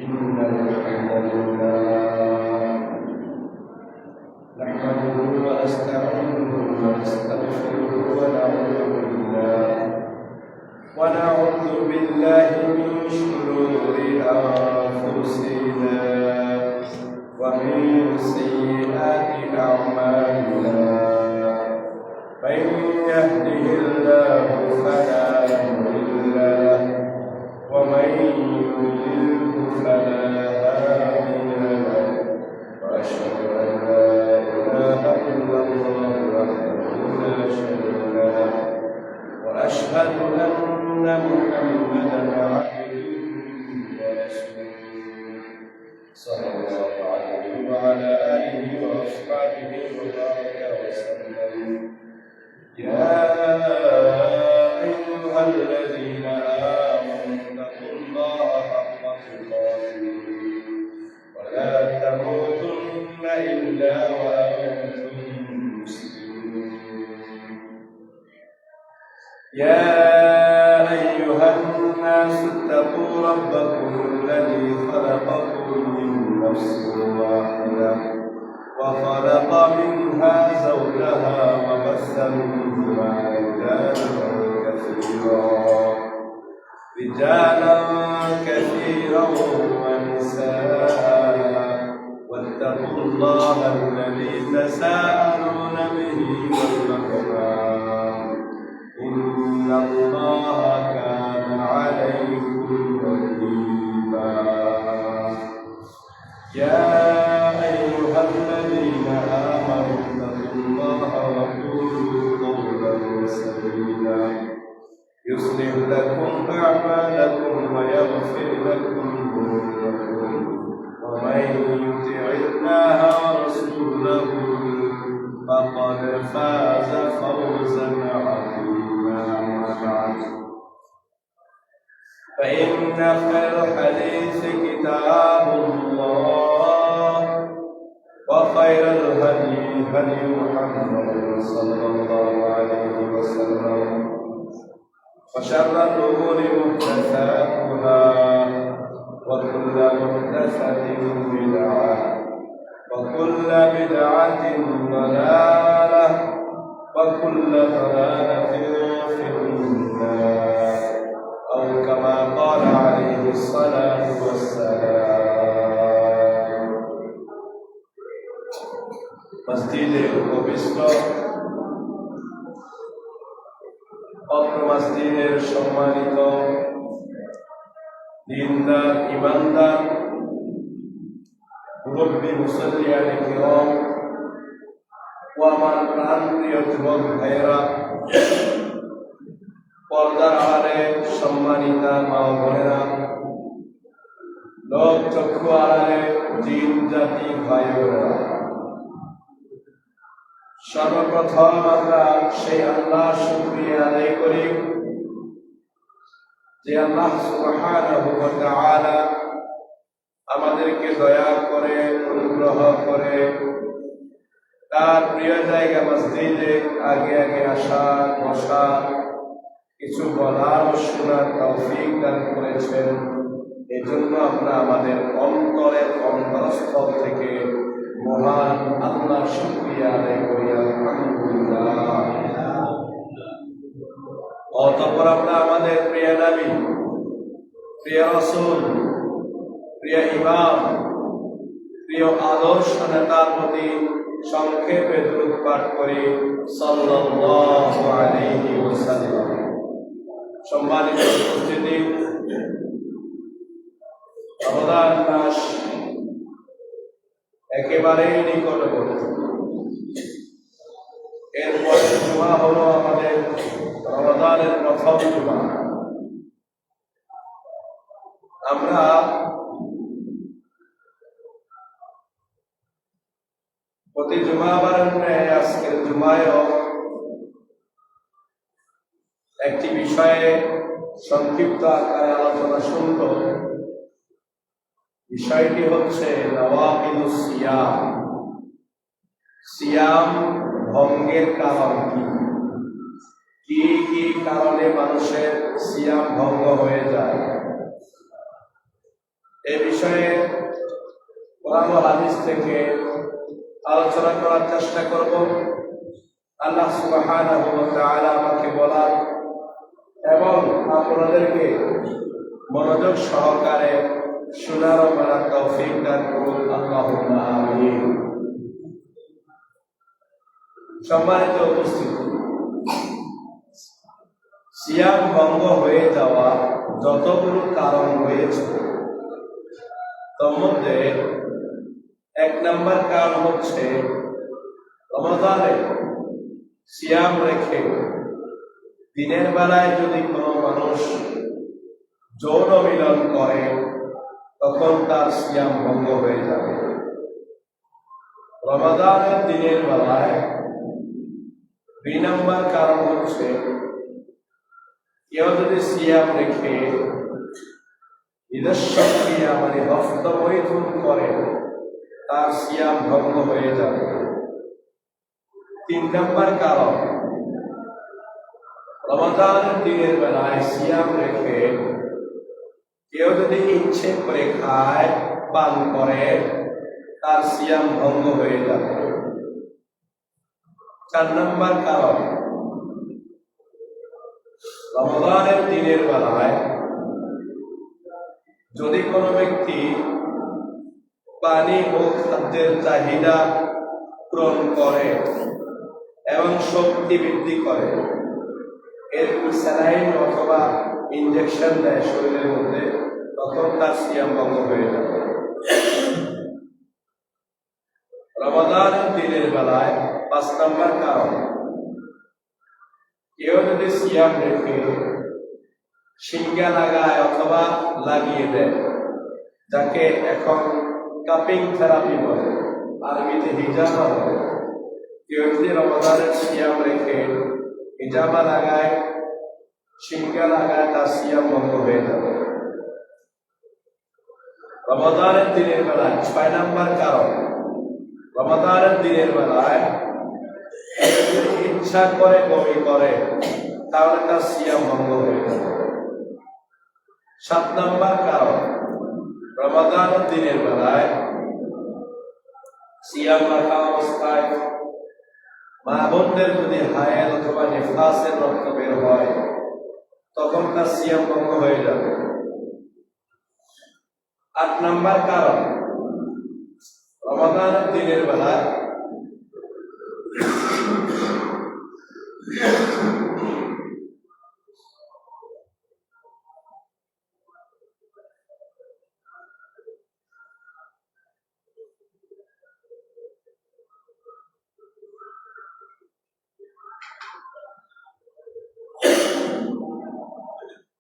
إن الحمد لله نحمده ونستعينه ونستغفره ونعوذ بالله من شرور أنفسنا ومن سيئات أعمالنا من يهده الله فلا مضل له ومن يضلل فلا هادي له وأشهد أن لا إله إلا الله وحده لا شريك له وأشهد أن محمدا عبده ورسوله صلى الله عليه وعلى آله وأصحابه وبارك وسلم. يا أيها الذين آمنوا اتقوا الله حق تقاته ولا تموتن إلا وأنتم مسلمون. يا أيها الناس اتقوا ربكم الذي خلقكم من نفس واحدة وخلق منها زوجها وبث منهما رجالا كثيرا ونساء واتقوا الله الذي تساءلون به والأرحام إن الله كان عليكم رقيبا. يا أيها الذين آمنوا اتقوا الله وقولوا قولا سديدا يصلح لكم أعمالكم ويغفر لكم ذنوبكم ومن يطع الله ورسوله فقد فاز فوزا عظيما. فإن خير الحديث كتاب الله وخير الهدي هدي محمد صلى الله عليه وسلم وشر الأمور محدثاتها وكل محدثة بدعة وكل بدعة ضلالة وكل ضلالة في النار أو كما قال عليه الصلاة والسلام. মসজিদে উপবিষ্ট অত্র মসজিদের সম্মানিত দিনদার ইমানদার মুরব্বী মুসল্লিয়ানে কিরাম ও আমার প্রাণপ্রিয় যুবক ভাইয়েরা, পর্দার আড়ালে সম্মানিতা মা ও বোনেরা, লোক চক্ষু আড়ালে জিন জাতি ভাই বোনেরা, সর্বপ্রথম আমরা সেই আল্লাহ শুকরিয়া আদায় করি যে আল্লাহ সুবহানাহু ওয়া তাআলা আমাদেরকে দয়া করে অনুগ্রহ করে তার প্রিয় জায়গা মসজিদে আগে আগে আসা বসা কিছু বলার ও শোনার তৌফিক দান করেছেন। এই জন্য আমরা আমাদের অন্তরের অন্তরস্থল থেকে মহান আল্লাহর শুকরিয়া আদায় করি, আলহামদুলিল্লাহ। অতঃপর আমরা আমাদের প্রিয় নবী, প্রিয় রাসূল, প্রিয় ইমাম, প্রিয় আদর্শ নেতার প্রতি সংক্ষেপে দরুদ পাঠ করি, সাল্লাল্লাহু আলাইহি ওয়াসাল্লাম। সম্মানিত উপস্থিতি, রমজান মাস একেবারেই নিকটবর্তী। এরপরে জুমা হলো আমাদের রমজানের প্রথম জুমা। আমরা প্রতি জুমাবারের ন্যায় আজকের জুমায়ও একটি বিষয়ে সংক্ষিপ্ত আকারে আলোচনা শুনব। বিষয়টি হচ্ছে নওয়াকিদুস সিয়াম। সিয়াম ভঙ্গের কারণ কি কি কারণে মানুষের সিয়াম ভঙ্গ হয়ে যায়। এই বিষয়ে কোরআন ও হাদিস থেকে আলোচনা করার চেষ্টা করব। আল্লাহ সুবহানাহু ওয়া তাআলা আমাকে বলার এবং আপনাদেরকে মনোযোগ সহকারে শোনার ও মানার তৌফিক দান করুন। আল্লাহুম্মা আমিন। সম্মানিত উপস্থিতি, সিয়াম ভঙ্গ হয়ে যাওয়া যতগুলো কারণ রয়েছে তার মধ্যে এক নম্বর কারণ হচ্ছে রমজানে সিয়াম রেখে দিনের বেলায় যদি কোনো মানুষ যৌন মিলন করে তখন তার সিয়াম ভঙ্গ হয়ে যাবে। রমজানের দিনের বেলায় দুই নম্বর কারণ হচ্ছে কেউ যদি সিয়াম রেখে নিজস্ব ক্রিয়া মানে হস্তমৈথুন করে তার সিয়াম ভঙ্গ হয়ে যাবে। তিন নম্বর কারণ রমজানের দিনের বেলায় সিয়াম রেখে কেউ যদি ইচ্ছে করে খায় পান করে তার সিয়াম ভঙ্গ হয়ে যাবে। চার নম্বর কারণ রমজানের দিনের বেলায় যদি কোনো ব্যক্তি পানি ও খাদ্যের চাহিদা পূরণ করে এবং শক্তি বৃদ্ধি করে, এর স্যালাইন অথবা ইনজেকশন দেয় শরীরের মধ্যে, তখন তার সিয়াম ভঙ্গ হয়ে যাবে। রমজানের দিনের বেলায় পাঁচ নম্বর কারণ কেউ যদি সিয়াম রেখে শিঙ্গা লাগায় অথবা লাগিয়ে দেয়, যাকে এখন কাপিং থেরাপি বলে, আরবিতে হিজামা বলে। কেউ যদি রমজানের সিয়াম রেখে হিজামা লাগায়, শিঙ্গা লাগায়, তার সিয়াম ভঙ্গ হয়ে যাবে। রমজানের দিনের বেলায় ছয় নম্বর কারণ রমজানের দিনের বেলায় ইচ্ছা করে বমি করে তাহলে তার সিয়াম ভঙ্গ হয়ে যাবে। সাত নম্বর কারণ রমজানের দিনের বেলায় সিয়াম রাখা অবস্থায় মা বোনদের যদি হায়েল অথবা নিফাসের রক্ত বের হয় তখন তার সিয়াম ভঙ্গ হয়ে যাবে। আট নম্বর কারণ রমজানের দিনের বেলায়